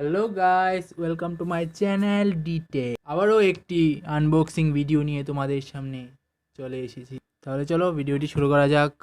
Hello guys, welcome to my channel detail. আবারও একটি unboxing video নিয়ে তোমাদের সামনে চলে এসেছি। তাহলে চলো ভিডিওটি শুরু করা যাক।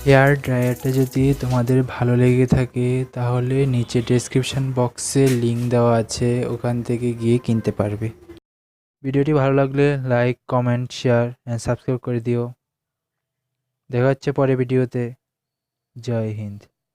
হেয়ার ড্রায়ারটা যদি তোমাদের ভালো লেগে থাকে তাহলে নিচে ডেসক্রিপশন বক্সে লিংক দেওয়া আছে, ওখান থেকে গিয়ে কিনতে পারবে। ভিডিওটি ভালো লাগলে like, comment, share and subscribe করে দিও। দেখা হচ্ছে পরে ভিডিওতে। জয় হিন্দ।